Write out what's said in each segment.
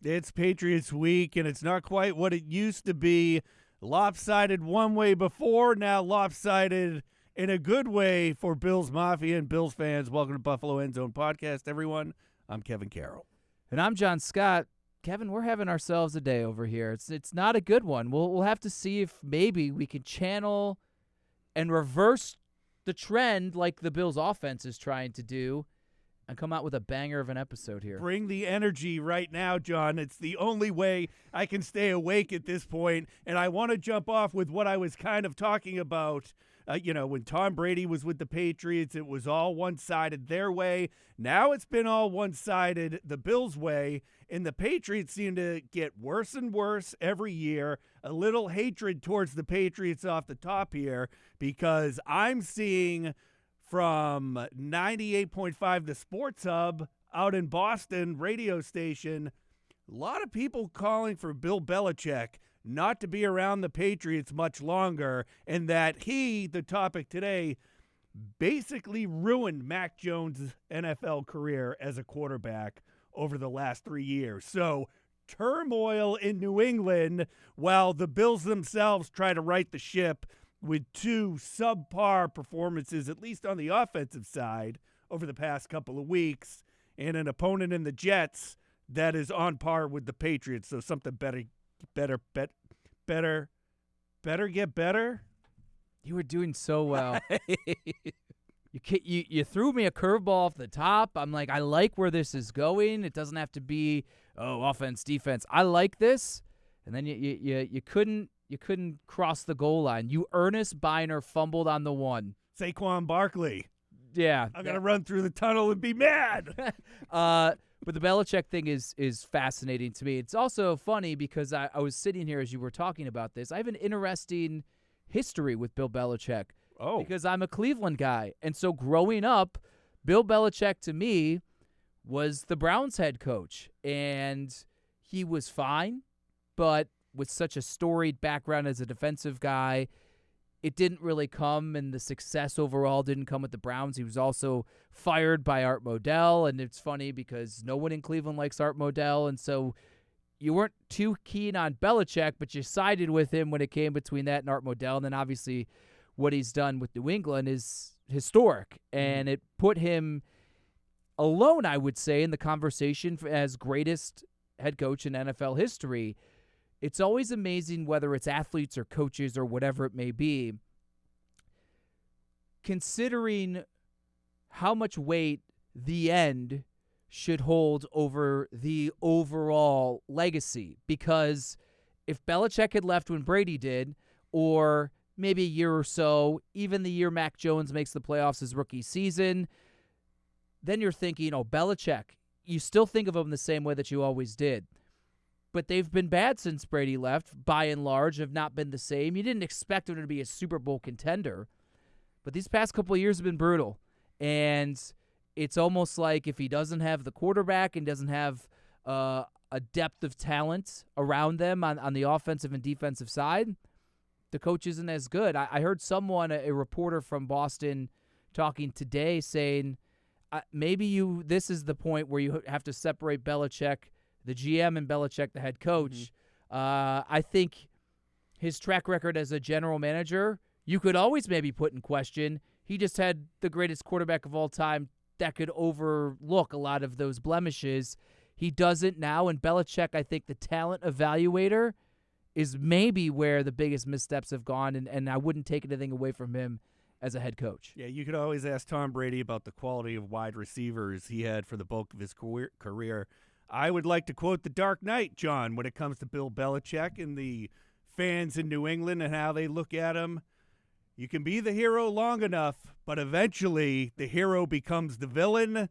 It's Patriots week, and it's not quite what it used to be. Lopsided one way before, now lopsided in a good way for Bills Mafia and Bills fans. Welcome to Buffalo End Zone Podcast, everyone. I'm Kevin Carroll. And I'm Jon Scott. Kevin, we're having ourselves a day over here. It's not a good one. We'll have to see if maybe we can channel and reverse the trend like the Bills offense is trying to do and come out with a banger of an episode here. Bring the energy right now, John. It's the only way I can stay awake at this point. And I want to jump off with what I was kind of talking about. When Tom Brady was with the Patriots, it was all one-sided their way. Now it's been all one-sided the Bills' way. And the Patriots seem to get worse and worse every year. A little hatred towards the Patriots off the top here, because I'm seeing from 98.5 The Sports Hub out in Boston radio station, a lot of people calling for Bill Belichick not to be around the Patriots much longer, and that he, the topic today, basically ruined Mac Jones' NFL career as a quarterback over the last 3 years. So turmoil in New England while the Bills themselves try to right the ship with two subpar performances, at least on the offensive side, over the past couple of weeks, and an opponent in the Jets that is on par with the Patriots. So something better get better. You were doing so well. You threw me a curveball off the top. I'm like, I like where this is going. It doesn't have to be, offense, defense. I like this. And then you couldn't cross the goal line. You Ernest Biner fumbled on the one. Saquon Barkley. Yeah. I'm going to run through the tunnel and be mad. But the Belichick thing is fascinating to me. It's also funny because I was sitting here as you were talking about this. I have an interesting history with Bill Belichick. Oh. Because I'm a Cleveland guy. And so growing up, Bill Belichick to me was the Browns head coach. And he was fine, but with such a storied background as a defensive guy, it didn't really come, and the success overall didn't come with the Browns. He was also fired by Art Modell, and it's funny because no one in Cleveland likes Art Modell, and so you weren't too keen on Belichick, but you sided with him when it came between that and Art Modell, and then obviously what he's done with New England is historic, and it put him alone, I would say, in the conversation as greatest head coach in NFL history. It's always amazing whether it's athletes or coaches or whatever it may be, considering how much weight the end should hold over the overall legacy. Because if Belichick had left when Brady did, or maybe a year or so, even the year Mac Jones makes the playoffs his rookie season, then you're thinking, Belichick, you still think of him the same way that you always did. But they've been bad since Brady left, by and large, have not been the same. You didn't expect him to be a Super Bowl contender, but these past couple of years have been brutal. And it's almost like if he doesn't have the quarterback and doesn't have a depth of talent around them on the offensive and defensive side, the coach isn't as good. I heard someone, a reporter from Boston, talking today saying maybe this is the point where you have to separate Belichick, the GM, and Belichick, the head coach. I think his track record as a general manager, you could always maybe put in question. He just had the greatest quarterback of all time that could overlook a lot of those blemishes. He doesn't now, and Belichick, I think the talent evaluator is maybe where the biggest missteps have gone, and I wouldn't take anything away from him as a head coach. Yeah, you could always ask Tom Brady about the quality of wide receivers he had for the bulk of his career. I would like to quote The Dark Knight, John, when it comes to Bill Belichick and the fans in New England and how they look at him. You can be the hero long enough, but eventually the hero becomes the villain.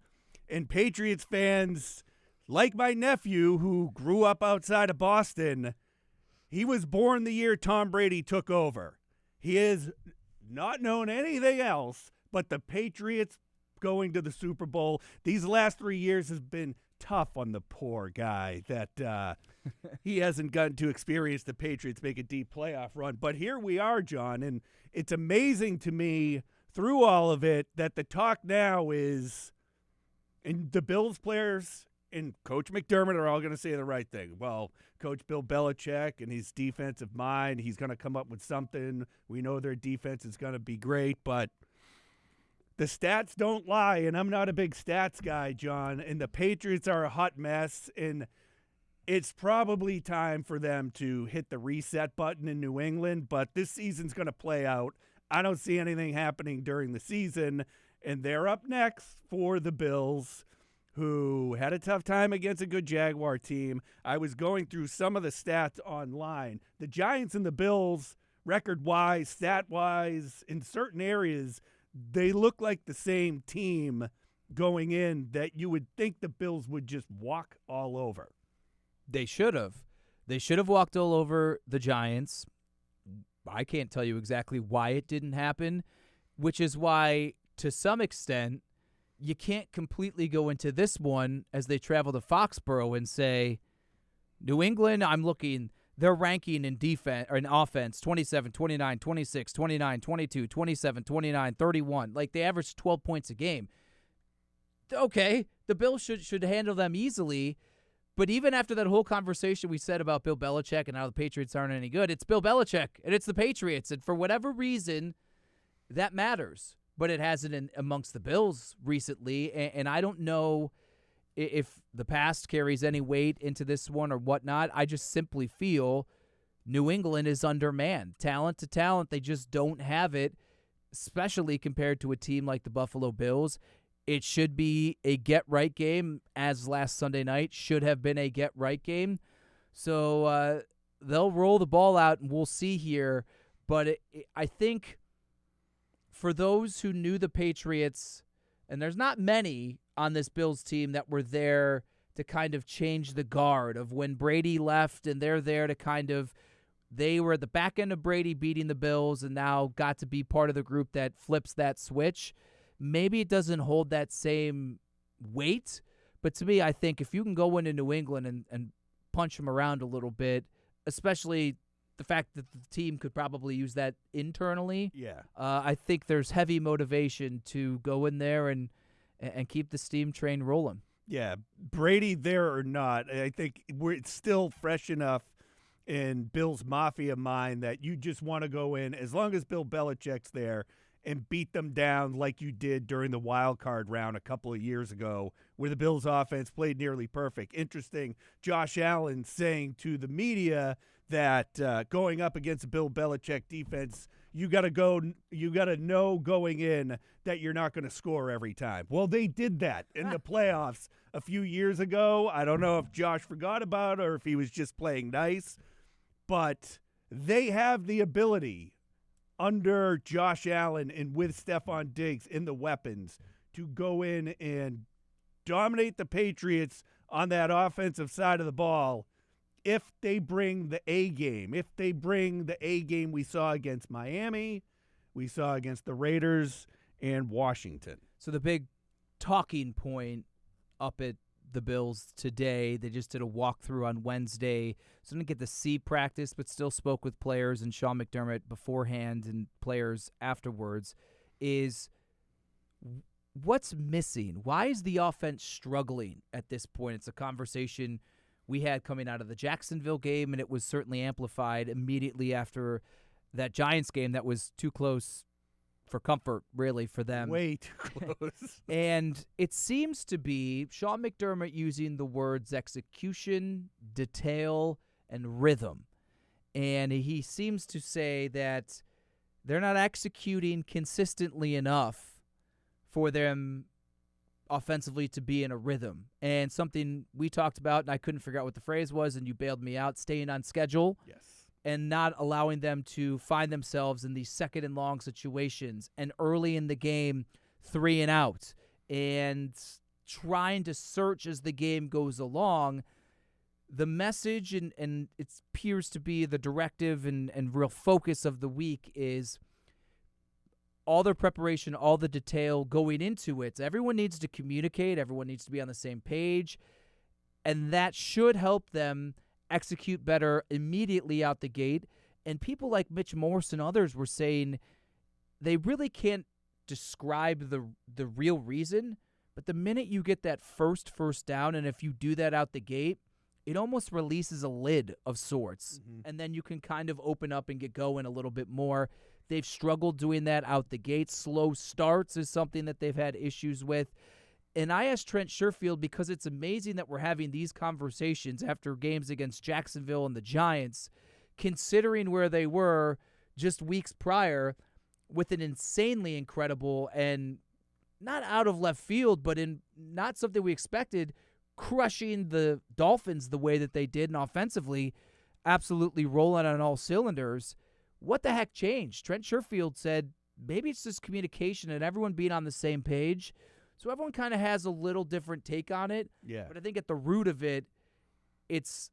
And Patriots fans, like my nephew who grew up outside of Boston, he was born the year Tom Brady took over. He has not known anything else but the Patriots going to the Super Bowl. These last 3 years has been tough on the poor guy that he hasn't gotten to experience the Patriots make a deep playoff run. But here we are, John, and it's amazing to me through all of it that the talk now is, and the Bills players and Coach McDermott are all going to say the right thing. Well, Coach Bill Belichick and his defensive mind, he's going to come up with something. We know their defense is going to be great, but the stats don't lie, and I'm not a big stats guy, John, and the Patriots are a hot mess, and it's probably time for them to hit the reset button in New England, but this season's going to play out. I don't see anything happening during the season, and they're up next for the Bills, who had a tough time against a good Jaguar team. I was going through some of the stats online. The Giants and the Bills, record-wise, stat-wise, in certain areas, they look like the same team going in that you would think the Bills would just walk all over. They should have. They should have walked all over the Giants. I can't tell you exactly why it didn't happen, which is why, to some extent, you can't completely go into this one as they travel to Foxborough and say, New England, I'm looking, they're ranking in defense or in offense 27, 29, 26, 29, 22, 27, 29, 31. Like, they average 12 points a game. Okay, the Bills should handle them easily. But even after that whole conversation we said about Bill Belichick and how the Patriots aren't any good, it's Bill Belichick and it's the Patriots. And for whatever reason, that matters. But it hasn't amongst the Bills recently. And I don't know if the past carries any weight into this one or whatnot. I just simply feel New England is undermanned. Talent to talent, they just don't have it, especially compared to a team like the Buffalo Bills. It should be a get-right game, as last Sunday night should have been a get-right game. So they'll roll the ball out, and we'll see here. But I think for those who knew the Patriots, and there's not many on this Bills team that were there to kind of change the guard of when Brady left, and they're there to kind of – they were at the back end of Brady beating the Bills and now got to be part of the group that flips that switch. Maybe it doesn't hold that same weight, but to me, I think if you can go into New England and punch them around a little bit, especially the fact that the team could probably use that internally, I think there's heavy motivation to go in there and keep the steam train rolling. Yeah, Brady there or not, I think it's still fresh enough in Bill's Mafia mind that you just want to go in, as long as Bill Belichick's there, and beat them down like you did during the wild card round a couple of years ago, where the Bills' offense played nearly perfect. Interesting, Josh Allen saying to the media that going up against a Bill Belichick defense, you got to know going in that you're not going to score every time. Well, they did that in the playoffs a few years ago. I don't know if Josh forgot about it or if he was just playing nice, but they have the ability under Josh Allen and with Stephon Diggs in the weapons to go in and dominate the Patriots on that offensive side of the ball if they bring the A game. If they bring the A game we saw against Miami, we saw against the Raiders and Washington. So the big talking point up at the Bills today, they just did a walkthrough on Wednesday, so didn't get to see practice, but still spoke with players and Sean McDermott beforehand and players afterwards, is what's missing? Why is the offense struggling at this point? It's a conversation we had coming out of the Jacksonville game, and it was certainly amplified immediately after that Giants game that was too close for comfort, really, for them. Way too close. And it seems to be Sean McDermott using the words execution, detail, and rhythm. And he seems to say that they're not executing consistently enough for them offensively to be in a rhythm. And something we talked about, and I couldn't figure out what the phrase was, and you bailed me out, staying on schedule. Yes. And not allowing them to find themselves in these second and long situations and early in the game, 3 and out, and trying to search as the game goes along. The message, and it appears to be the directive and real focus of the week, is all their preparation, all the detail going into it. Everyone needs to communicate. Everyone needs to be on the same page. And that should help them execute better immediately out the gate. And people like Mitch Morse and others were saying they really can't describe the real reason, But the minute you get that first down, and if you do that out the gate, it almost releases a lid of sorts. And then you can kind of open up and get going a little bit more. They've struggled doing that out the gate. Slow starts is something that they've had issues with. And I asked Trent Sherfield because it's amazing that we're having these conversations after games against Jacksonville and the Giants, considering where they were just weeks prior with an insanely incredible and not out of left field, but in not something we expected, crushing the Dolphins the way that they did and offensively absolutely rolling on all cylinders. What the heck changed? Trent Sherfield said maybe it's just communication and everyone being on the same page. So everyone kind of has a little different take on it. Yeah. But I think at the root of it, it's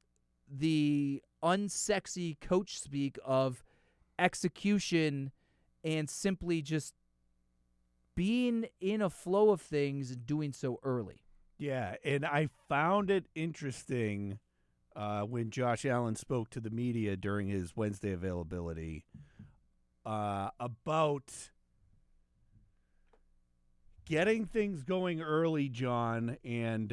the unsexy coach speak of execution and simply just being in a flow of things and doing so early. Yeah, and I found it interesting when Josh Allen spoke to the media during his Wednesday availability about getting things going early, John, and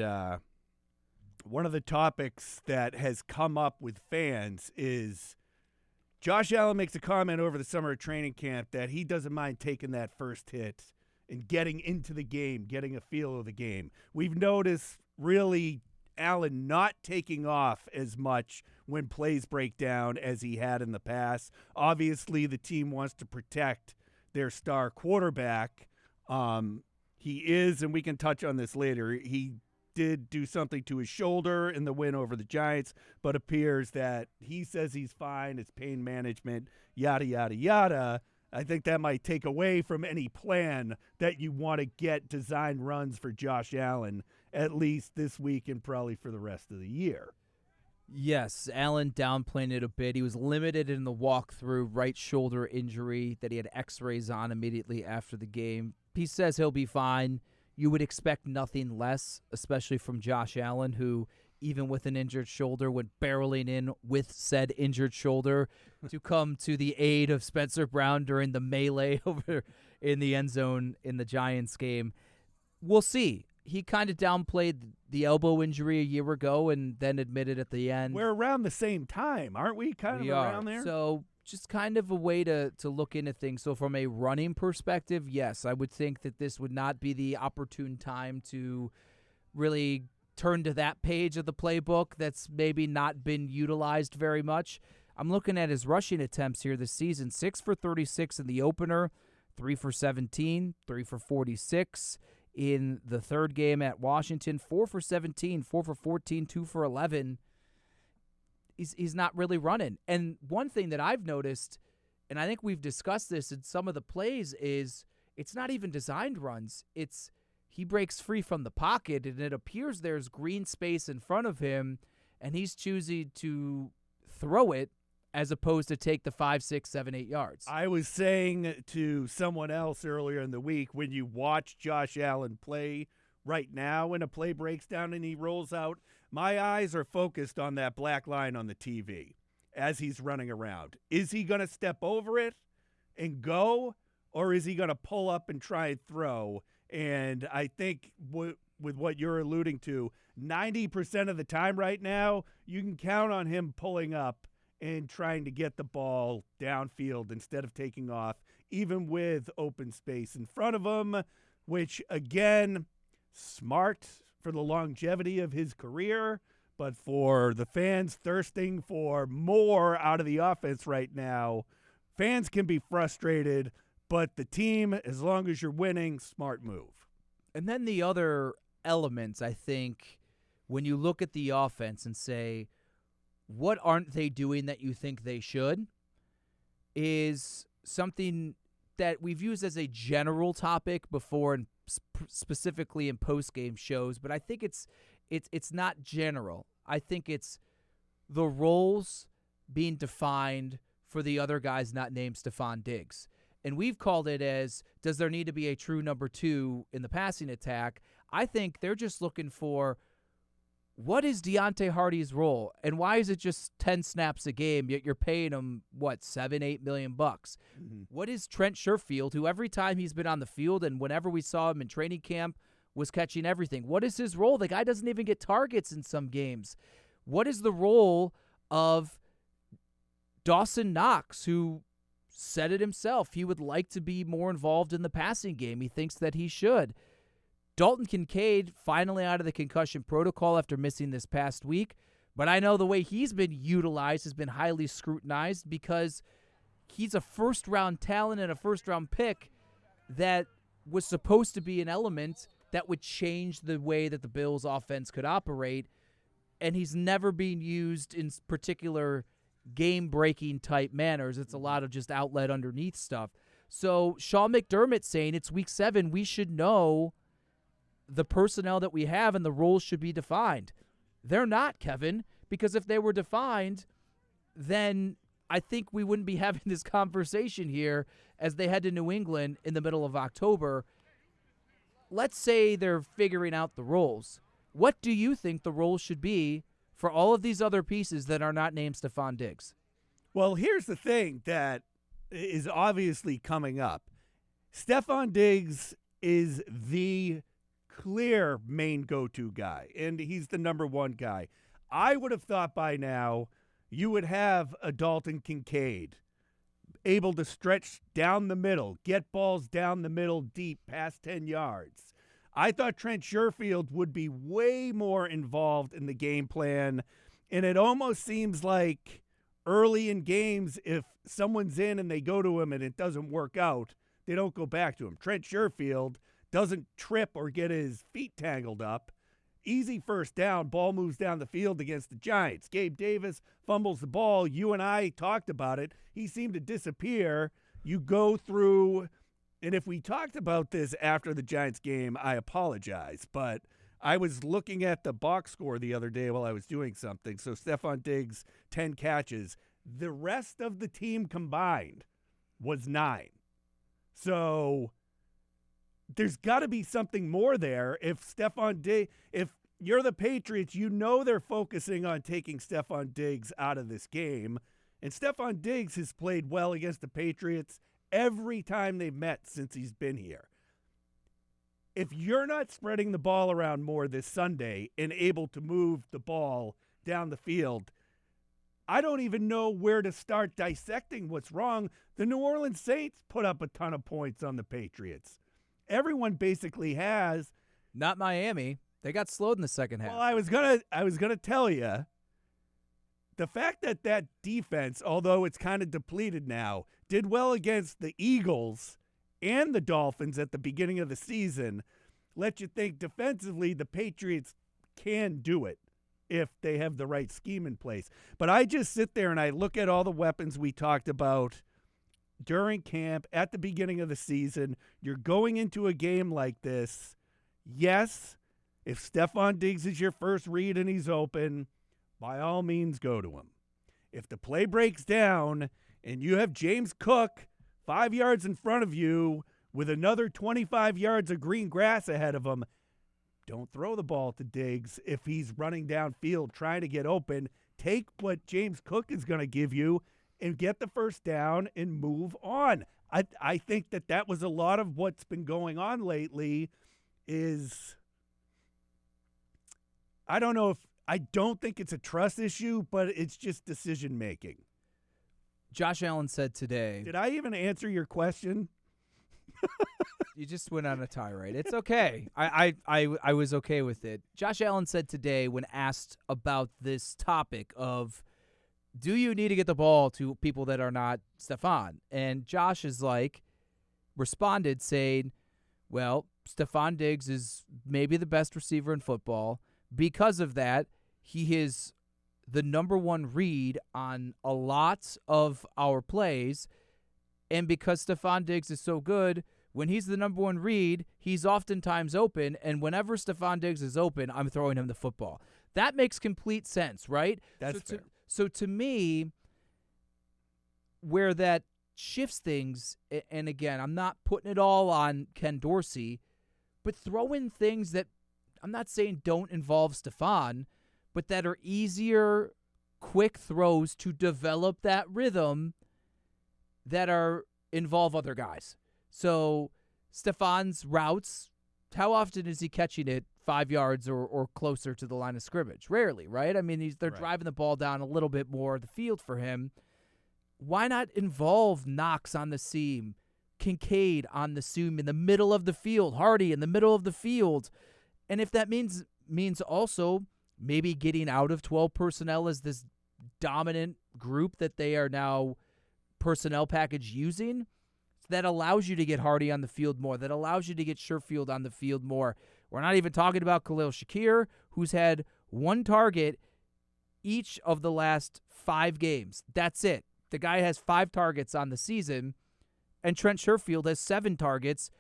one of the topics that has come up with fans is Josh Allen makes a comment over the summer training camp that he doesn't mind taking that first hit and getting into the game, getting a feel of the game. We've noticed really Allen not taking off as much when plays break down as he had in the past. Obviously, the team wants to protect their star quarterback. He is, and we can touch on this later, he did do something to his shoulder in the win over the Giants, but appears that he says he's fine. It's pain management, yada, yada, yada. I think that might take away from any plan that you want to get design runs for Josh Allen, at least this week and probably for the rest of the year. Yes, Allen downplaying it a bit. He was limited in the walkthrough, right shoulder injury that he had x-rays on immediately after the game. He says he'll be fine. You would expect nothing less, especially from Josh Allen, who, even with an injured shoulder, went barreling in with said injured shoulder to come to the aid of Spencer Brown during the melee over in the end zone in the Giants game. We'll see. He kind of downplayed the elbow injury a year ago and then admitted at the end. We're around the same time, aren't we? We Around there? So just kind of a way to look into things. So from a running perspective, yes, I would think that this would not be the opportune time to really turn to that page of the playbook that's maybe not been utilized very much. I'm looking at his rushing attempts here this season. 6 for 36 in the opener, 3 for 17, 3 for 46 in the third game at Washington, 4 for 17, 4 for 14, 2 for 11. He's not really running. And one thing that I've noticed, and I think we've discussed this in some of the plays, is it's not even designed runs. It's he breaks free from the pocket, and it appears there's green space in front of him, and he's choosing to throw it as opposed to take the 5, 6, 7, 8 yards. I was saying to someone else earlier in the week, when you watch Josh Allen play right now when a play breaks down and he rolls out, my eyes are focused on that black line on the TV as he's running around. Is he going to step over it and go, or is he going to pull up and try and throw? And I think with what you're alluding to, 90% of the time right now, you can count on him pulling up and trying to get the ball downfield instead of taking off, even with open space in front of him, which, again, smart for the longevity of his career, but for the fans thirsting for more out of the offense right now, fans can be frustrated, but the team, as long as you're winning, smart move. And then the other elements, I think, when you look at the offense and say, what aren't they doing that you think they should, is something that we've used as a general topic before, and specifically in post-game shows, but I think it's not general. I think it's the roles being defined for the other guys not named Stephon Diggs. And we've called it as, does there need to be a true number 2 in the passing attack? I think they're just looking for, what is Deontay Hardy's role, and why is it just 10 snaps a game, yet you're paying him, $7-8 million bucks? Mm-hmm. What is Trent Sherfield, who every time he's been on the field and whenever we saw him in training camp was catching everything. What is his role? The guy doesn't even get targets in some games. What is the role of Dawson Knox, who said it himself? He would like to be more involved in the passing game. He thinks that he should. Dalton Kincaid finally out of the concussion protocol after missing this past week. But I know the way he's been utilized has been highly scrutinized because he's a first-round talent and a first-round pick that was supposed to be an element that would change the way that the Bills' offense could operate, and he's never been used in particular game-breaking type manners. It's a lot of just outlet underneath stuff. So Sean McDermott saying it's week 7, we should know the personnel that we have and the roles should be defined. They're not, Kevin, because if they were defined, then I think we wouldn't be having this conversation here as they head to New England in the middle of October. Let's say they're figuring out the roles. What do you think the roles should be for all of these other pieces that are not named Stephon Diggs? Well, here's the thing that is obviously coming up. Stephon Diggs is the clear main go-to guy, and he's the number one guy. I would have thought by now you would have a Dalton Kincaid able to stretch down the middle, get balls down the middle deep past 10 yards. I thought Trent Sherfield would be way more involved in the game plan, and it almost seems like early in games, if someone's in and they go to him and it doesn't work out, they don't go back to him. Trent Sherfield doesn't trip or get his feet tangled up. Easy first down, ball moves down the field against the Giants. Gabe Davis fumbles the ball. You and I talked about it. He seemed to disappear. You go through, and if we talked about this after the Giants game, I apologize, but I was looking at the box score the other day while I was doing something. So Stephon Diggs, 10 catches. The rest of the team combined was 9. So there's got to be something more there. If Stephon Diggs, if you're the Patriots, you know they're focusing on taking Stephon Diggs out of this game. And Stephon Diggs has played well against the Patriots every time they've met since he's been here. If you're not spreading the ball around more this Sunday and able to move the ball down the field, I don't even know where to start dissecting what's wrong. The New Orleans Saints put up a ton of points on the Patriots. Everyone basically has. Not Miami. They got slowed in the second half. Well, I was gonna tell you, the fact that that defense, although it's kind of depleted now, did well against the Eagles and the Dolphins at the beginning of the season, let you think defensively the Patriots can do it if they have the right scheme in place. But I just sit there and I look at all the weapons we talked about during camp, at the beginning of the season. You're going into a game like this. Yes, if Stephon Diggs is your first read and he's open, by all means go to him. If the play breaks down and you have James Cook 5 yards in front of you with another 25 yards of green grass ahead of him, don't throw the ball to Diggs if he's running downfield trying to get open. Take what James Cook is going to give you and get the first down and move on. I think that was a lot of what's been going on lately is, I don't think it's a trust issue, but it's just decision making. Josh Allen said today. Did I even answer your question? You just went on a tirade. It's okay. I was okay with it. Josh Allen said today when asked about this topic of, do you need to get the ball to people that are not Stephon? And Josh is responded saying, well, Stephon Diggs is maybe the best receiver in football. Because of that, he is the number one read on a lot of our plays. And because Stephon Diggs is so good, when he's the number one read, he's oftentimes open. And whenever Stephon Diggs is open, I'm throwing him the football. That makes complete sense, right? That's fair. So to me, where that shifts things, and again, I'm not putting it all on Ken Dorsey, but throw in things that I'm not saying don't involve Stephon, but that are easier, quick throws to develop that rhythm that involve other guys. So Stephon's routes, how often is he catching it 5 yards or closer to the line of scrimmage? Rarely, right? I mean, they're driving the ball down a little bit more of the field for him. Why not involve Knox on the seam, Kincaid on the seam in the middle of the field, Hardy in the middle of the field? And if that means also maybe getting out of 12 personnel as this dominant group that they are now personnel package using, that allows you to get Hardy on the field more, that allows you to get Sherfield on the field more. We're not even talking about Khalil Shakir, who's had 1 target each of the last 5 games. That's it. The guy has 5 targets on the season, and Trent Sherfield has 7 targets,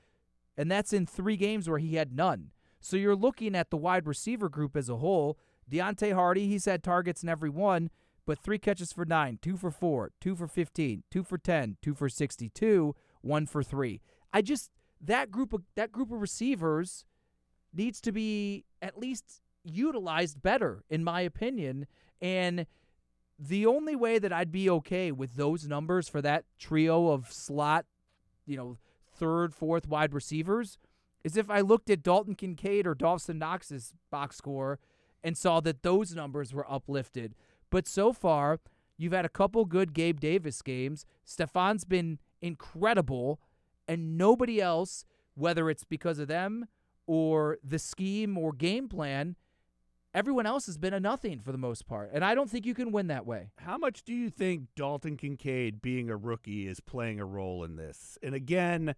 and that's in 3 games where he had none. So you're looking at the wide receiver group as a whole. Deontay Hardy, he's had targets in every one, but 3 catches for 9, 2 for 4, 2 for 15, 2 for 10, 2 for 62, 1 for 3. That group of receivers needs to be at least utilized better, in my opinion. And the only way that I'd be okay with those numbers for that trio of slot, 3rd, 4th wide receivers is if I looked at Dalton Kincaid or Dawson Knox's box score and saw that those numbers were uplifted. But so far, you've had a couple good Gabe Davis games. Stefan's been incredible, and nobody else, whether it's because of them or the scheme or game plan, everyone else has been a nothing for the most part. And I don't think you can win that way. How much do you think Dalton Kincaid, being a rookie, is playing a role in this? And again,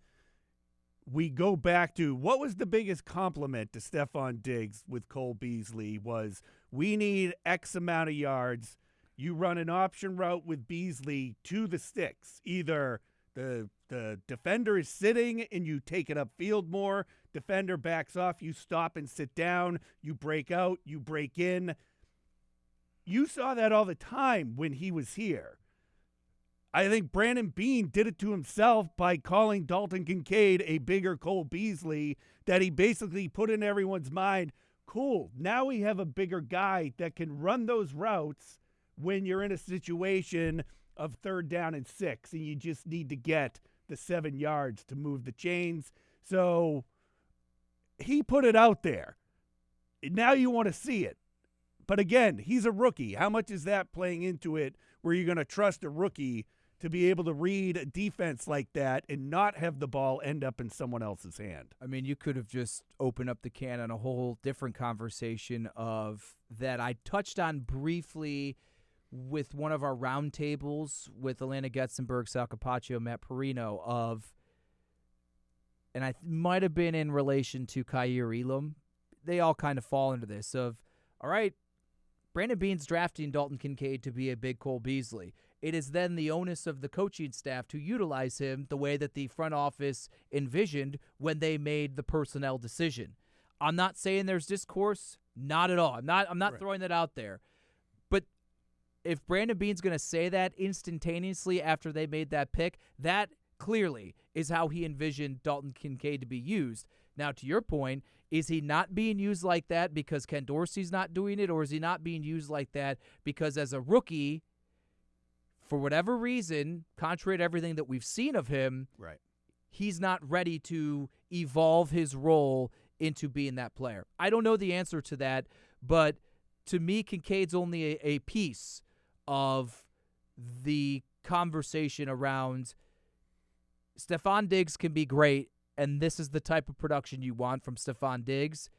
we go back to what was the biggest compliment to Stephon Diggs with Cole Beasley was, we need X amount of yards. You run an option route with Beasley to the sticks. Either the defender is sitting and you take it upfield more. Defender backs off. You stop and sit down. You break out. You break in. You saw that all the time when he was here. I think Brandon Beane did it to himself by calling Dalton Kincaid a bigger Cole Beasley, that he basically put in everyone's mind, cool, now we have a bigger guy that can run those routes when you're in a situation of 3rd down and 6, and you just need to get the 7 yards to move the chains. So he put it out there. Now you want to see it. But again, he's a rookie. How much is that playing into it where you're going to trust a rookie to be able to read a defense like that and not have the ball end up in someone else's hand? I mean, you could have just opened up the can on a whole different conversation of that I touched on briefly with one of our roundtables with Atlanta Getzenberg, Sal Capaccio, Matt Perino and I might have been in relation to Kaiir Elam. They all kind of fall into this of, all right, Brandon Beane's drafting Dalton Kincaid to be a big Cole Beasley. It is then the onus of the coaching staff to utilize him the way that the front office envisioned when they made the personnel decision. I'm not saying there's discourse, not at all. I'm not throwing that out there. But if Brandon Beane's going to say that instantaneously after they made that pick, that clearly is how he envisioned Dalton Kincaid to be used. Now, to your point, is he not being used like that because Ken Dorsey's not doing it, or is he not being used like that because as a rookie, for whatever reason, contrary to everything that we've seen of him, right, he's not ready to evolve his role into being that player? I don't know the answer to that, but to me, Kincaid's only a piece of the conversation around Stephon Diggs can be great, and this is the type of production you want from Stephon Diggs.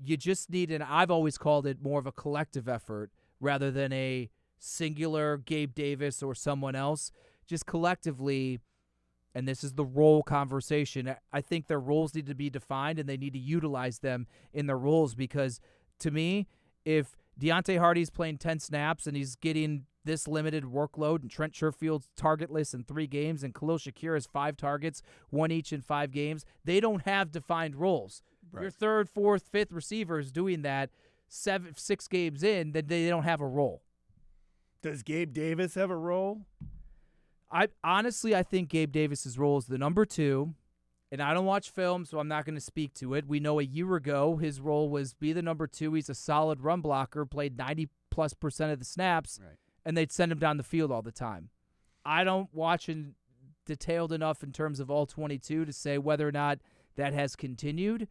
You just need, and I've always called it more of a collective effort rather than a singular Gabe Davis or someone else. Just collectively, and this is the role conversation, I think their roles need to be defined and they need to utilize them in their roles, because to me, if Deontay Hardy's playing 10 snaps and he's getting this limited workload, and Trent Sherfield's targetless in 3 games, and Khalil Shakir has 5 targets, 1 each in 5 games, they don't have defined roles. Right. Your 3rd, 4th, 5th receiver is doing that 6 games in, then they don't have a role. Does Gabe Davis have a role? I think Gabe Davis's role is the number 2, and I don't watch film, so I'm not going to speak to it. We know a year ago his role was be the number 2. He's a solid run blocker, played 90+% of the snaps, right, and they'd send him down the field all the time. I don't watch detailed enough in terms of all 22 to say whether or not that has continued.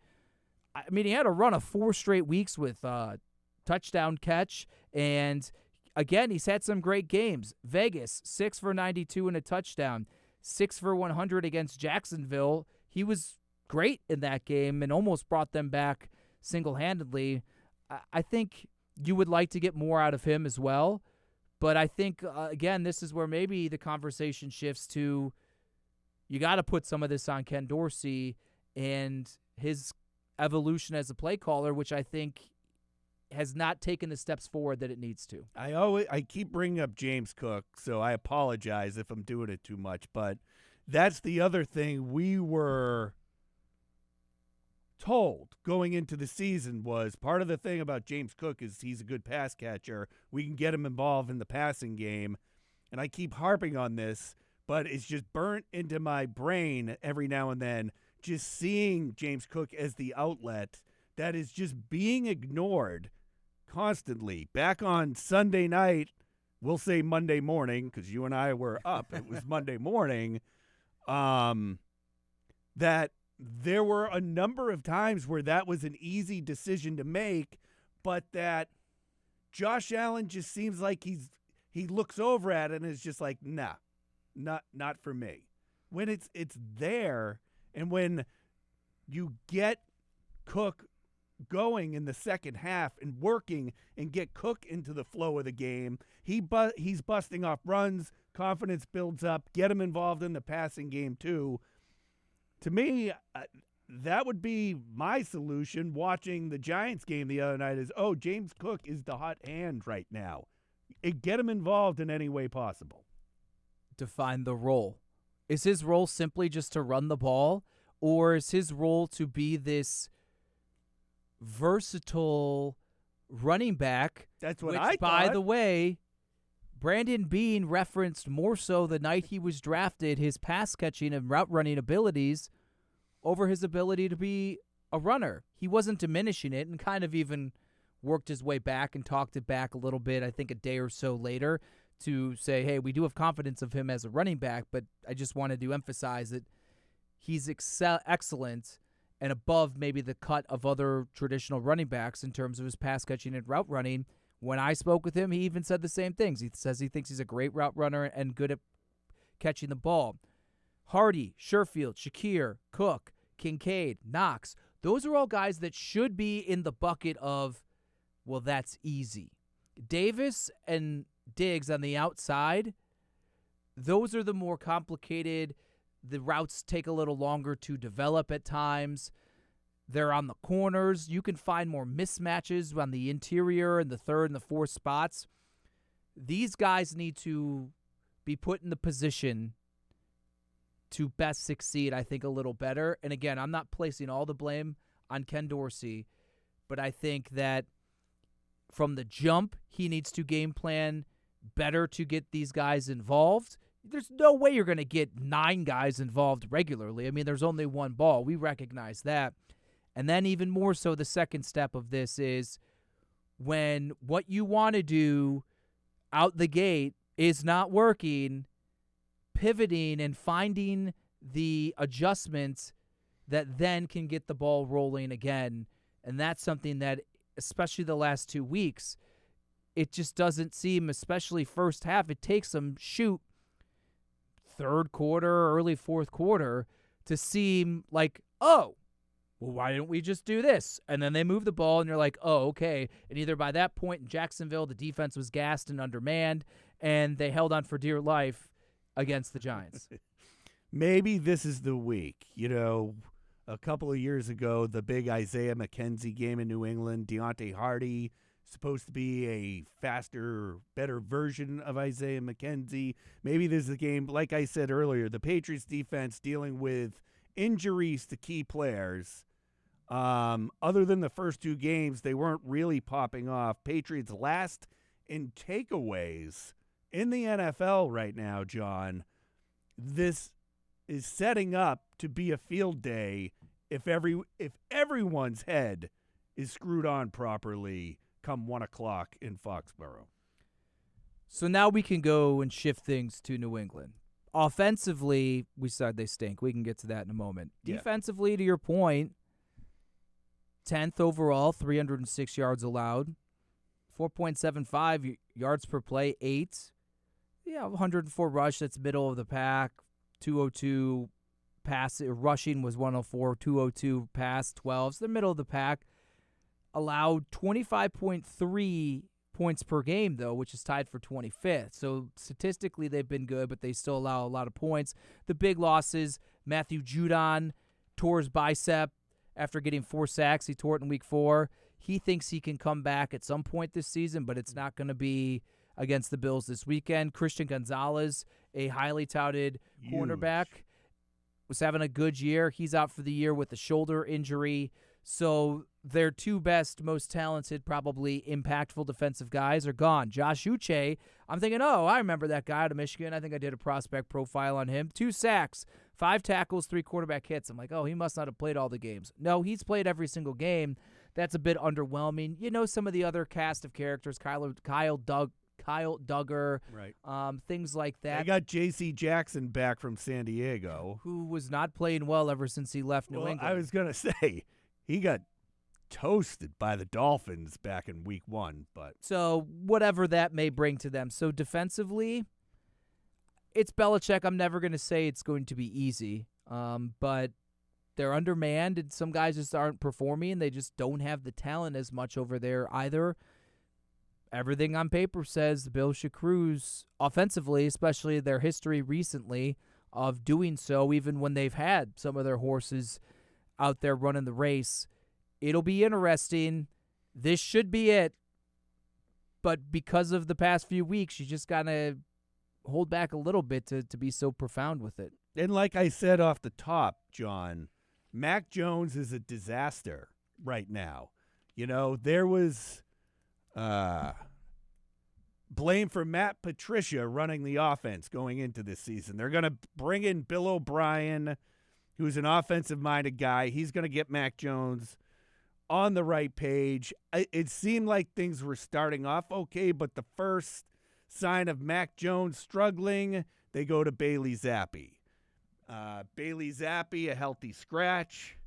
I mean, he had a run of 4 straight weeks with touchdown catch, and again, he's had some great games. Vegas, 6 for 92 and a touchdown, 6 for 100 against Jacksonville. He was great in that game and almost brought them back single-handedly. I think you would like to get more out of him as well, but I think, again, this is where maybe the conversation shifts to you got to put some of this on Ken Dorsey and his evolution as a play caller, which I think has not taken the steps forward that it needs to. I keep bringing up James Cook, so I apologize if I'm doing it too much, but that's the other thing we were told going into the season was part of the thing about James Cook is he's a good pass catcher. We can get him involved in the passing game, and I keep harping on this, but it's just burnt into my brain every now and then, just seeing James Cook as the outlet that is just being ignored constantly. Back on Sunday night, we'll say Monday morning, because you and I were up. It was Monday morning. That there were a number of times where that was an easy decision to make, but that Josh Allen just seems like he looks over at it and is just like, nah, not for me. When it's there, and when you get Cook going in the second half and working and get Cook into the flow of the game, he's busting off runs, confidence builds up, get him involved in the passing game too. To me, that would be my solution watching the Giants game the other night is, James Cook is the hot hand right now. Get him involved in any way possible. Define the role. Is his role simply just to run the ball, or is his role to be this versatile running back? That's what which, I thought. By the way, Brandon Beane referenced more so the night he was drafted his pass catching and route running abilities over his ability to be a runner. He wasn't diminishing it and kind of even worked his way back and talked it back a little bit, I think a day or so later, to say, hey, we do have confidence of him as a running back, but I just wanted to emphasize that he's excellent and above maybe the cut of other traditional running backs in terms of his pass catching and route running. When I spoke with him, he even said the same things. He says he thinks he's a great route runner and good at catching the ball. Hardy, Sherfield, Shakir, Cook, Kincaid, Knox, those are all guys that should be in the bucket of, well, that's easy. Davis and Diggs on the outside, those are the more complicated. The routes take a little longer to develop at times. They're on the corners. You can find more mismatches on the interior and the third and the fourth spots. These guys need to be put in the position to best succeed, I think, a little better. And again, I'm not placing all the blame on Ken Dorsey, but I think that from the jump, he needs to game plan better to get these guys involved. There's no way you're going to get 9 guys involved regularly. I mean, there's only one ball. We recognize that. And then even more so, the second step of this is when what you want to do out the gate is not working, pivoting and finding the adjustments that then can get the ball rolling again. And that's something that, especially the last 2 weeks, it just doesn't seem, especially first half, it takes them third quarter, early fourth quarter to seem like, well, why didn't we just do this? And then they move the ball, and you're like, okay. And either by that point in Jacksonville, the defense was gassed and undermanned, and they held on for dear life against the Giants. Maybe this is the week. You know, a couple of years ago, the big Isaiah McKenzie game in New England, Deontay Hardy, supposed to be a faster, better version of Isaiah McKenzie. Maybe this is the game, like I said earlier, the Patriots defense dealing with injuries to key players. Other than the first 2 games, they weren't really popping off. Patriots last in takeaways in the NFL right now, John. This is setting up to be a field day if everyone's head is screwed on properly come 1 o'clock in Foxborough. So now we can go and shift things to New England. Offensively, we said they stink. We can get to that in a moment. Yeah. Defensively, to your point, 10th overall, 306 yards allowed. 4.75 yards per play, 8. Yeah, 104 rush, that's middle of the pack. 202 pass, rushing was 104, 202 pass, 12. So they're middle of the pack. Allowed 25.3 points per game, though, which is tied for 25th. So statistically, they've been good, but they still allow a lot of points. The big losses, Matthew Judon tore his bicep after getting 4 sacks. He tore it in week 4. He thinks he can come back at some point this season, but it's not going to be against the Bills this weekend. Christian Gonzalez, a highly touted cornerback, was having a good year. He's out for the year with a shoulder injury. So their 2 best, most talented, probably impactful defensive guys are gone. Josh Uche, I'm thinking, I remember that guy out of Michigan. I think I did a prospect profile on him. 2 sacks, 5 tackles, 3 quarterback hits. I'm like, he must not have played all the games. No, he's played every single game. That's a bit underwhelming. Some of the other cast of characters, Kyle Duggar, right? Things like that. They got J.C. Jackson back from San Diego, who was not playing well ever since he left New England. I was going to say, he got toasted by the Dolphins back in week 1. But so whatever that may bring to them. So defensively, it's Belichick. I'm never going to say it's going to be easy, but they're undermanned, and some guys just aren't performing. They just don't have the talent as much over there either. Everything on paper says the Bills should cruise offensively, especially their history recently of doing so, even when they've had some of their horses out there running the race. It'll be interesting. This should be it. But because of the past few weeks, you just got to hold back a little bit to be so profound with it. And like I said off the top, John, Mac Jones is a disaster right now. There was blame for Matt Patricia running the offense going into this season. They're going to bring in Bill O'Brien, who's an offensive-minded guy. He's going to get Mac Jones on the right page. It seemed like things were starting off okay, but the first sign of Mac Jones struggling, they go to Bailey Zappi. Bailey Zappi, a healthy scratch.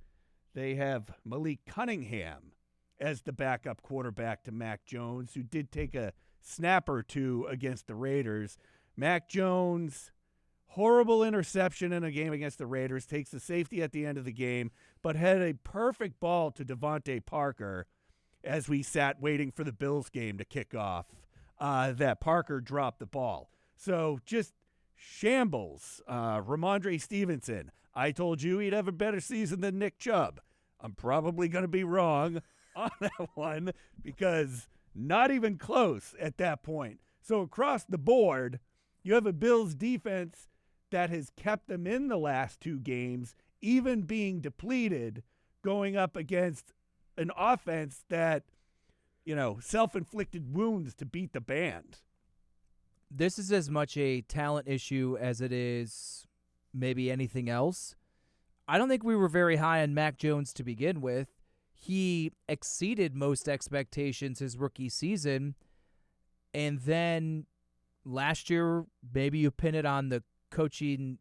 They have Malik Cunningham as the backup quarterback to Mac Jones, who did take a snap or 2 against the Raiders. Mac Jones, horrible interception in a game against the Raiders, takes the safety at the end of the game, but had a perfect ball to Devontae Parker as we sat waiting for the Bills game to kick off. That Parker dropped the ball. So just shambles. Ramondre Stevenson, I told you he'd have a better season than Nick Chubb. I'm probably going to be wrong on that one because not even close at that point. So across the board, you have a Bills defense that has kept them in the last 2 games, even being depleted, going up against an offense that, self-inflicted wounds to beat the band. This is as much a talent issue as it is maybe anything else. I don't think we were very high on Mac Jones to begin with. He exceeded most expectations his rookie season. And then last year, maybe you pin it on the coaching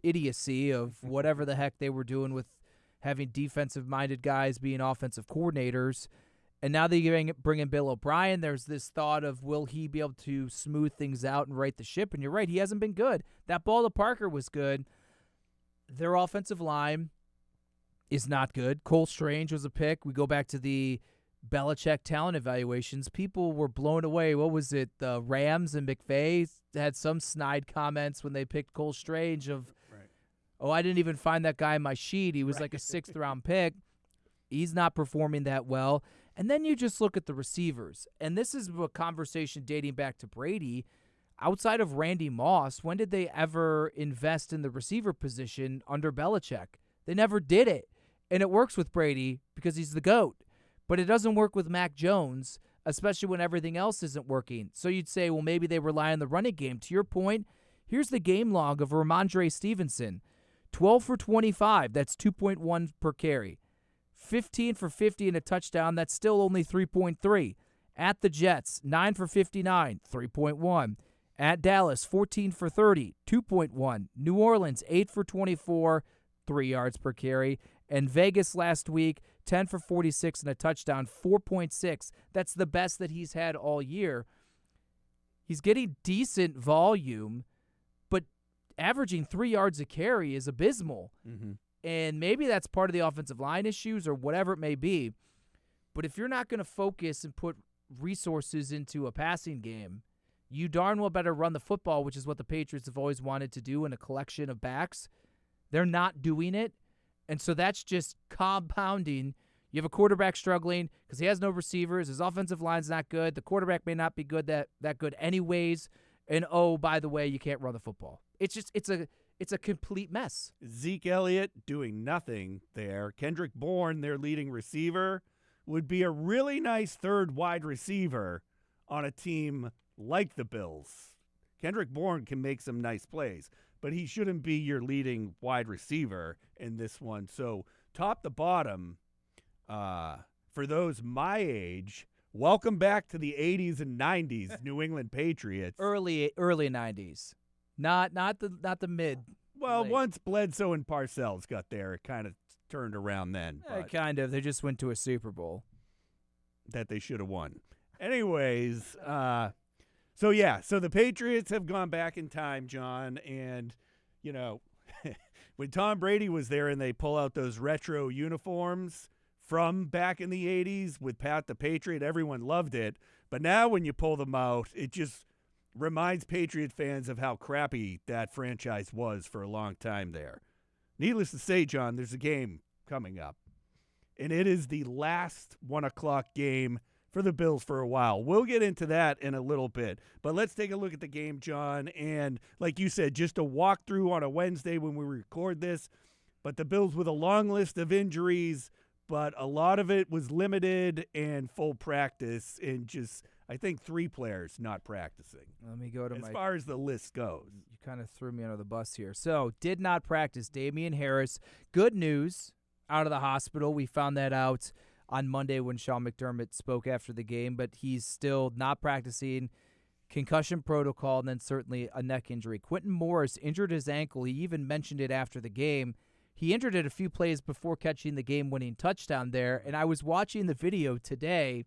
idiocy of whatever the heck they were doing with having defensive-minded guys being offensive coordinators. And now they bring in Bill O'Brien. There's this thought of, will he be able to smooth things out and right the ship? And you're right, he hasn't been good. That ball to Parker was good. Their offensive line is not good. Cole Strange was a pick. We go back to the Belichick talent evaluations. People were blown away. What was it? The Rams and McVay had some snide comments when they picked Cole Strange of, I didn't even find that guy in my sheet. He was like a 6th-round pick. He's not performing that well. And then you just look at the receivers. And this is a conversation dating back to Brady. Outside of Randy Moss, when did they ever invest in the receiver position under Belichick? They never did it. And it works with Brady because he's the GOAT. But it doesn't work with Mac Jones, especially when everything else isn't working. So you'd say, well, maybe they rely on the running game. To your point, here's the game log of Ramondre Stevenson. 12 for 25, that's 2.1 per carry. 15 for 50 and a touchdown, that's still only 3.3. At the Jets, 9 for 59, 3.1. At Dallas, 14 for 30, 2.1. New Orleans, 8 for 24, 3 yards per carry. And Vegas last week, 10 for 46 and a touchdown, 4.6. That's the best that he's had all year. He's getting decent volume, but averaging 3 yards a carry is abysmal. Mm-hmm. And maybe that's part of the offensive line issues or whatever it may be. But if you're not going to focus and put resources into a passing game, you darn well better run the football, which is what the Patriots have always wanted to do in a collection of backs. They're not doing it. And so that's just compounding. You have a quarterback struggling because he has no receivers. His offensive line's not good. The quarterback may not be good that good anyways. And, oh, by the way, you can't run the football. It's a complete mess. Zeke Elliott doing nothing there. Kendrick Bourne, their leading receiver, would be a really nice third wide receiver on a team like the Bills. Kendrick Bourne can make some nice plays, but he shouldn't be your leading wide receiver in this one. So top to bottom, for those my age, welcome back to the 80s and 90s New England Patriots. Early 90s. Not the mid. Well, late. once Bledsoe and Parcells got there, it kind of turned around then. But Kind of. They just went to a Super Bowl. that they should have won. Anyways, so the Patriots have gone back in time, John, and, you know, when Tom Brady was there and they pull out those retro uniforms from back in the 80s with Pat the Patriot, everyone loved it. But now when you pull them out, it just reminds Patriot fans of how crappy that franchise was for a long time there. Needless to say, John, there's a game coming up, and it is the last 1 o'clock game for the Bills for a while. We'll get into that in a little bit, but let's take a look at the game, John. And like you said, just a walkthrough on a Wednesday when we record this, but the Bills with a long list of injuries, but a lot of it was limited and full practice, and just, I think, 3 players not practicing. Let me go to as far as the list goes. You kind of threw me under the bus here. So, did not practice Damian Harris. Good news out of the hospital. We found that out on Monday when Sean McDermott spoke after the game, but he's still not practicing. Concussion protocol, and then certainly a neck injury. Quentin Morris injured his ankle. He even mentioned it after the game. He injured it a few plays before catching the game-winning touchdown there, and I was watching the video today.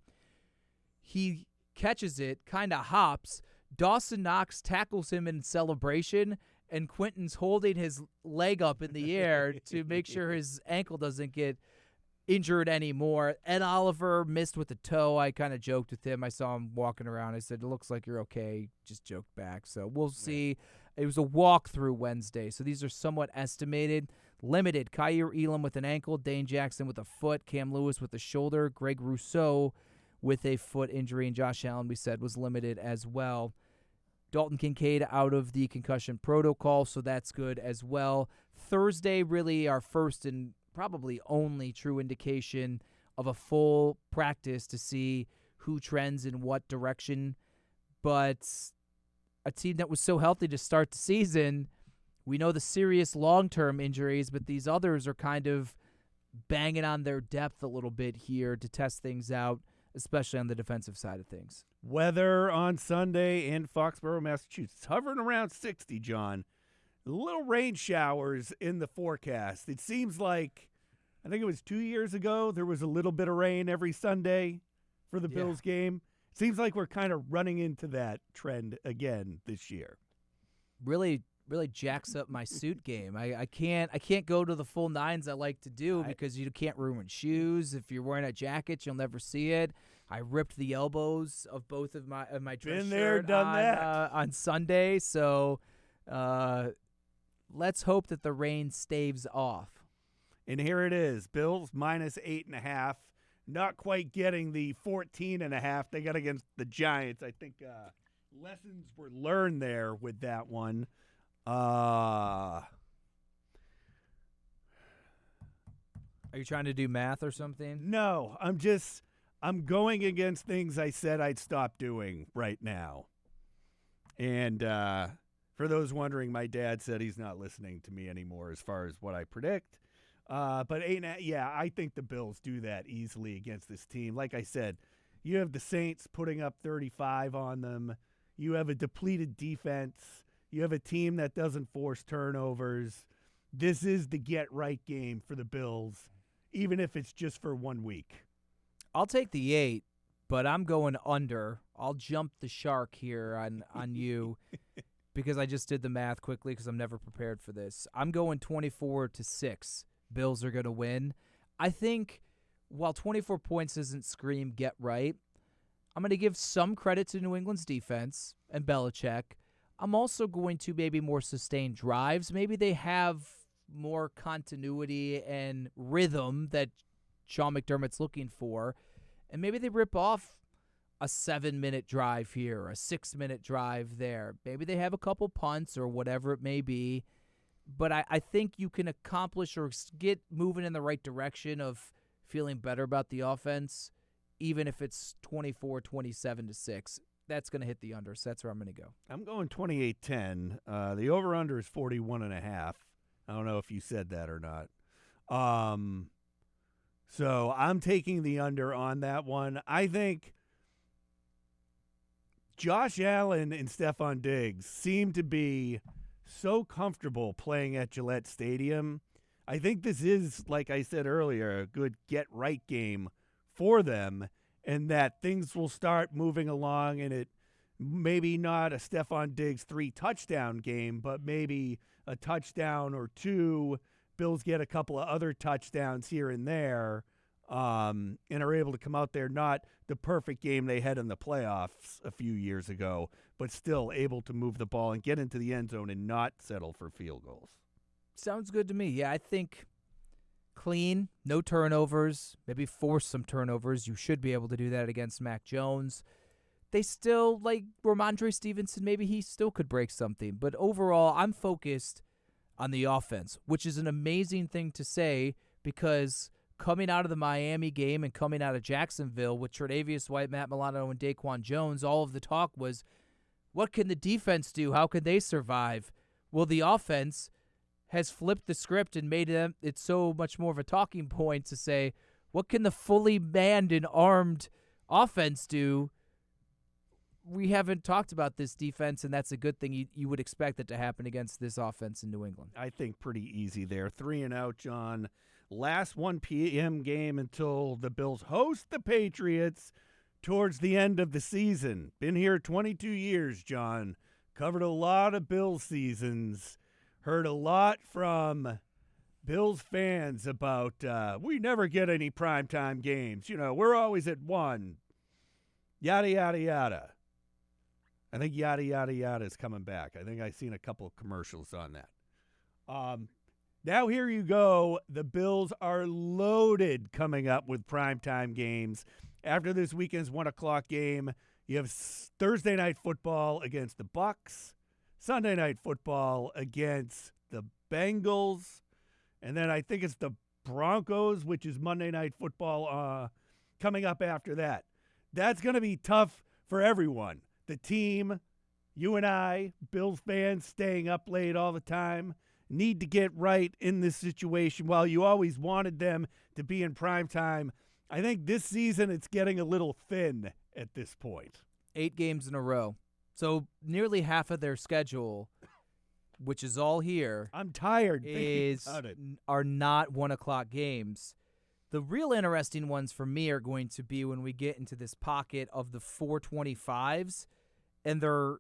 He catches it, kind of hops. Dawson Knox tackles him in celebration, and Quentin's holding his leg up in the air to make sure his ankle doesn't get injured anymore. Ed Oliver missed with the toe. I kind of joked with him. I saw him walking around. I said, it looks like you're okay. Just joked back. So we'll see. It was a walkthrough Wednesday, so these are somewhat estimated. Limited, Kyer Elam with an ankle, Dane Jackson with a foot, Cam Lewis with a shoulder, Greg Rousseau with a foot injury, and Josh Allen, we said, was limited as well. Dalton Kincaid out of the concussion protocol, so that's good as well. Thursday, really our first and probably only true indication of a full practice to see who trends in what direction. But a team that was so healthy to start the season, we know the serious long-term injuries, but these others are kind of banging on their depth a little bit here to test things out, especially on the defensive side of things. Weather on Sunday in Foxborough, Massachusetts, hovering around 60, John. Little rain showers in the forecast. It seems like, I think it was 2 years ago, there was a little bit of rain every Sunday for the Bills game. Seems like we're kind of running into that trend again this year. Really jacks up my suit game. I can't go to the full nines I like to do because you can't ruin shoes. If you're wearing a jacket, you'll never see it. I ripped the elbows of both of my dress Been there, shirt done that. on Sunday. So let's hope that the rain staves off. And here it is, Bills minus 8.5. Not quite getting the 14.5 they got against the Giants. I think lessons were learned there with that one. Are you trying to do math or something? No, I'm going against things I said I'd stop doing right now. And for those wondering, my dad said he's not listening to me anymore as far as what I predict. But 8.5, I think the Bills do that easily against this team. Like I said, you have the Saints putting up 35 on them. You have a depleted defense. You have a team that doesn't force turnovers. This is the get-right game for the Bills. even if it's just for 1 week. I'll take the 8, but I'm going under. I'll jump the shark here on you because I just did the math quickly because I'm never prepared for this. I'm going 24-6. Bills are going to win. I think while 24 points doesn't scream get right, I'm going to give some credit to New England's defense and Belichick. I'm also going to maybe more sustained drives. Maybe they have more continuity and rhythm that Sean McDermott's looking for. And maybe they rip off a 7-minute drive here, or a 6-minute drive there. Maybe they have a couple punts or whatever it may be. But I think you can accomplish or get moving in the right direction of feeling better about the offense, even if it's 27-6. That's going to hit the under, so that's where I'm going to go. I'm going 28-10. The over-under is 41.5. I don't know if you said that or not. So I'm taking the under on that one. I think Josh Allen and Stephon Diggs seem to be so comfortable playing at Gillette Stadium. I think this is, like I said earlier, a good get-right game for them, and that things will start moving along, and it maybe not a Stephon Diggs 3-touchdown game, but maybe a touchdown or two. Bills get a couple of other touchdowns here and there, and are able to come out there, not the perfect game they had in the playoffs a few years ago, but still able to move the ball and get into the end zone and not settle for field goals. Sounds good to me. Yeah, I think clean, no turnovers, maybe force some turnovers. You should be able to do that against Mac Jones. They still, like Ramondre Stevenson, maybe he still could break something. But overall, I'm focused on the offense, which is an amazing thing to say because coming out of the Miami game and coming out of Jacksonville with Tre'Davious White, Matt Milano, and Daquan Jones, all of the talk was, what can the defense do? How can they survive? Well, the offense has flipped the script and made it so much more of a talking point to say, what can the fully manned and armed offense do? We haven't talked about this defense, and that's a good thing. You would expect it to happen against this offense in New England. I think pretty easy there. 3-0, John. Last 1 p.m. game until the Bills host the Patriots towards the end of the season. Been here 22 years, John. Covered a lot of Bills seasons. Heard a lot from Bills fans about we never get any primetime games. You know, we're always at 1. Yada, yada, yada. I think yada, yada, yada is coming back. I think I've seen a couple of commercials on that. Now here you go. The Bills are loaded coming up with primetime games. After this weekend's 1 o'clock game, you have Thursday night football against the Bucs, Sunday night football against the Bengals, and then I think it's the Broncos, which is Monday night football coming up after that. That's going to be tough for everyone. The team, you and I, Bills fans staying up late all the time, need to get right in this situation. While you always wanted them to be in prime time, I think this season it's getting a little thin at this point. 8 games in a row. So nearly half of their schedule, which is all here, I'm tired thinking about it, are not 1 o'clock games. The real interesting ones for me are going to be when we get into this pocket of the 425s, and they're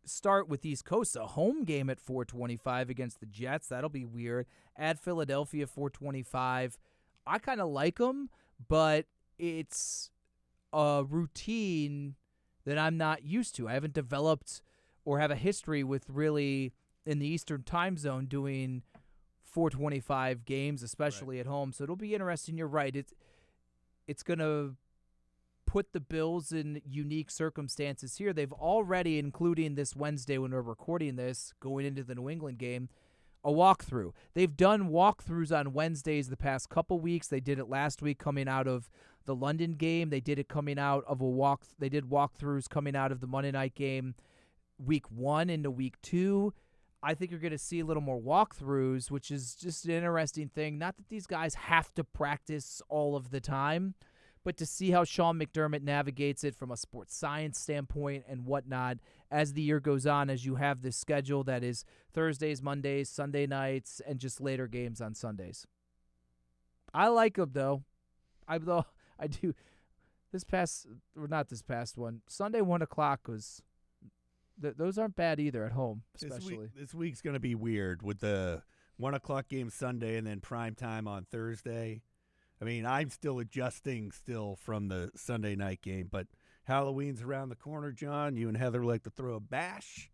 start with East Coast, a home game at 425 against the Jets. That'll be weird. At Philadelphia, 425. I kind of like them, but it's a routine that I'm not used to. I haven't developed or have a history with really in the Eastern time zone doing 425 games, especially at home. So it'll be interesting. You're right. It's going to put the Bills in unique circumstances here. They've already, including this Wednesday when we're recording this, going into the New England game, a walkthrough. They've done walkthroughs on Wednesdays the past couple weeks. They did it last week coming out of the London game. They did it coming out of They did walkthroughs coming out of the Monday night game week 1 into week 2. I think you're going to see a little more walkthroughs, which is just an interesting thing. Not that these guys have to practice all of the time, but to see how Sean McDermott navigates it from a sports science standpoint and whatnot as the year goes on, as you have this schedule that is Thursdays, Mondays, Sunday nights, and just later games on Sundays. I like them though. I do. Not this past one. Sunday 1:00 was. Those aren't bad either at home, especially. This week's going to be weird with the 1:00 game Sunday and then prime time on Thursday. I mean, I'm still adjusting from the Sunday night game, but Halloween's around the corner, John. You and Heather like to throw a bash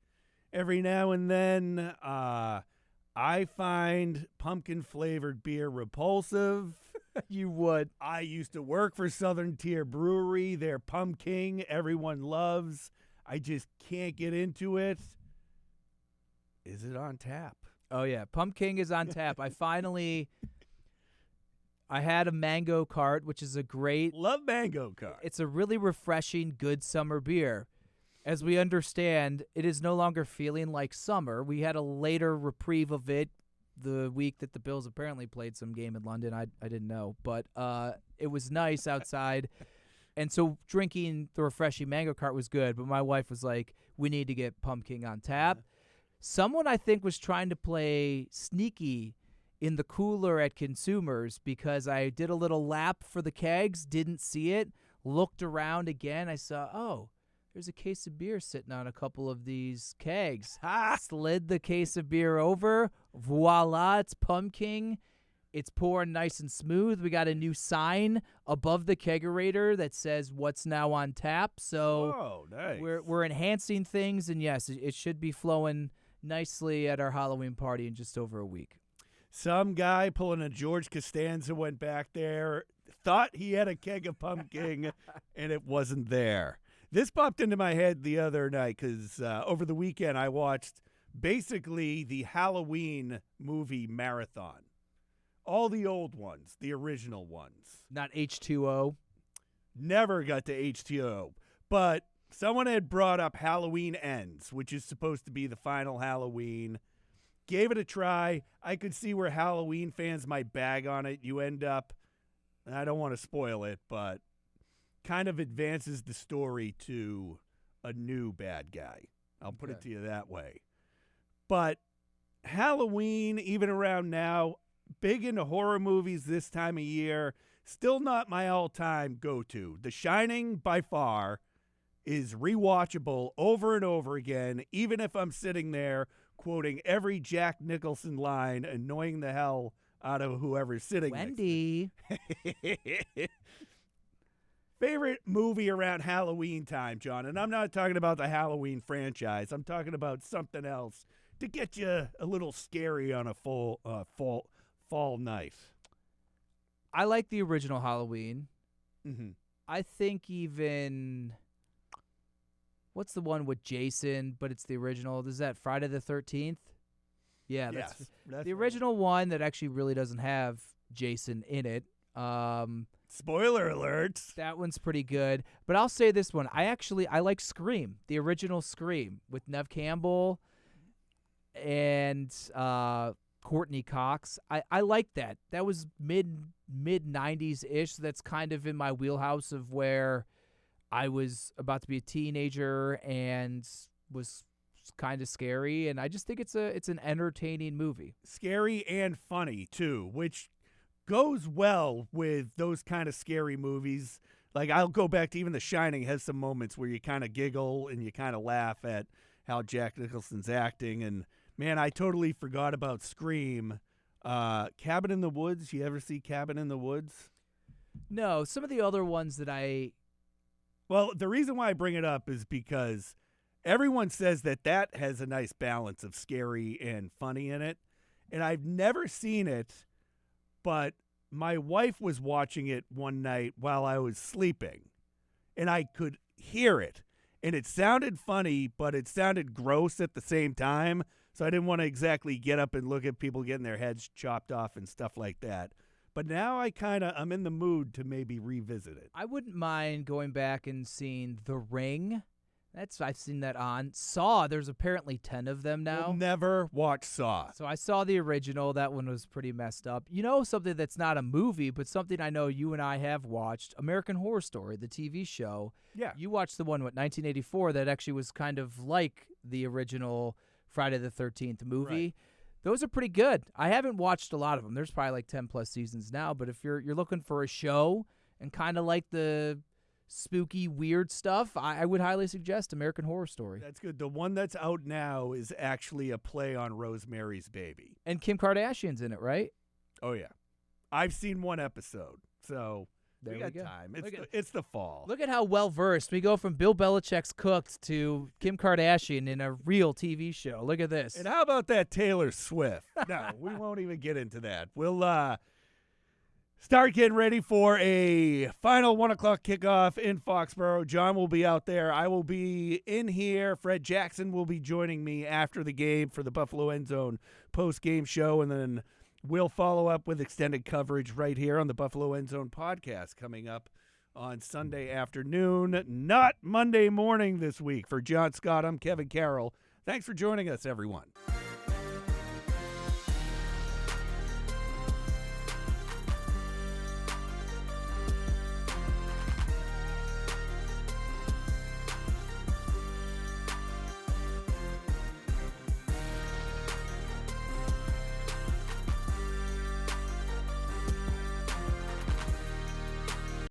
every now and then. I find pumpkin-flavored beer repulsive. You would. I used to work for Southern Tier Brewery. Their Pumpkin everyone loves. I just can't get into it. Is it on tap? Oh, yeah. Pumpkin is on tap. I had a mango cart, which is a great. Love mango cart. It's a really refreshing, good summer beer. As we understand, it is no longer feeling like summer. We had a later reprieve of it the week that the Bills apparently played some game in London. I didn't know. But it was nice outside. And so drinking the refreshing mango cart was good. But my wife was like, we need to get Pumpkin on tap. Someone, I think, was trying to play sneaky in the cooler at Consumers because I did a little lap for the kegs, didn't see it, looked around again. I saw, there's a case of beer sitting on a couple of these kegs. Slid the case of beer over. Voila, it's Pumpkin. It's pouring nice and smooth. We got a new sign above the kegerator that says what's now on tap. So nice. We're enhancing things, and yes, it should be flowing nicely at our Halloween party in just over a week. Some guy pulling a George Costanza went back there, thought he had a keg of Pumpkin, and it wasn't there. This popped into my head the other night because over the weekend I watched basically the Halloween movie marathon. All the old ones, the original ones. Not H2O. Never got to H2O. But someone had brought up Halloween Ends, which is supposed to be the final Halloween. Gave it a try. I could see where Halloween fans might bag on it. You end up, I don't want to spoil it, but kind of advances the story to a new bad guy. I'll put it to you that way. But Halloween, even around now, big into horror movies this time of year, still not my all-time go-to. The Shining, by far, is rewatchable over and over again, even if I'm sitting there quoting every Jack Nicholson line, annoying the hell out of whoever's sitting Wendy. next to me. Favorite movie around Halloween time, John, and I'm not talking about the Halloween franchise. I'm talking about something else to get you a little scary on a fall night. I like the original Halloween. Mm-hmm. I think even what's the one with Jason, but it's the original. Is that Friday the 13th? Yeah, that's the original one that actually really doesn't have Jason in it. Spoiler alert. That one's pretty good. But I'll say this one. I like Scream, the original Scream with Neve Campbell and Courtney Cox. I like that. That was mid 90s-ish. That's kind of in my wheelhouse of where I was about to be a teenager and was kind of scary, and I just think it's an entertaining movie. Scary and funny too, which goes well with those kind of scary movies. Like, I'll go back to even The Shining has some moments where you kind of giggle and you kind of laugh at how Jack Nicholson's acting. And man, I totally forgot about Scream. Cabin in the Woods. You ever see Cabin in the Woods? No, some of the other ones that Well, the reason why I bring it up is because everyone says that has a nice balance of scary and funny in it. And I've never seen it, but my wife was watching it one night while I was sleeping, and I could hear it. And it sounded funny, but it sounded gross at the same time. So I didn't want to exactly get up and look at people getting their heads chopped off and stuff like that. But now I'm in the mood to maybe revisit it. I wouldn't mind going back and seeing The Ring. I've seen that on Saw. There's apparently 10 of them now. We'll never watch Saw. So I saw the original. That one was pretty messed up. You know, something that's not a movie, but something I know you and I have watched, American Horror Story, the TV show. Yeah. You watched the one, 1984, that actually was kind of like the original Friday the 13th movie. Right. Those are pretty good. I haven't watched a lot of them. There's probably like 10-plus seasons now, but if you're looking for a show and kind of like the spooky, weird stuff, I would highly suggest American Horror Story. That's good. The one that's out now is actually a play on Rosemary's Baby. And Kim Kardashian's in it, right? Oh, yeah. I've seen one episode, so There we we got go. time. Look at- It's the fall. Look at how well-versed. We go from Bill Belichick's Cooked to Kim Kardashian in a real TV show. Look at this. And how about that Taylor Swift? No, we won't even get into that. We'll start getting ready for a final 1 o'clock kickoff in Foxborough. John will be out there. I will be in here. Fred Jackson will be joining me after the game for the Buffalo End Zone post-game show, and then we'll follow up with extended coverage right here on the Buffalo End Zone podcast coming up on Sunday afternoon, not Monday morning this week. For Jon Scott, I'm Kevin Carroll. Thanks for joining us, everyone.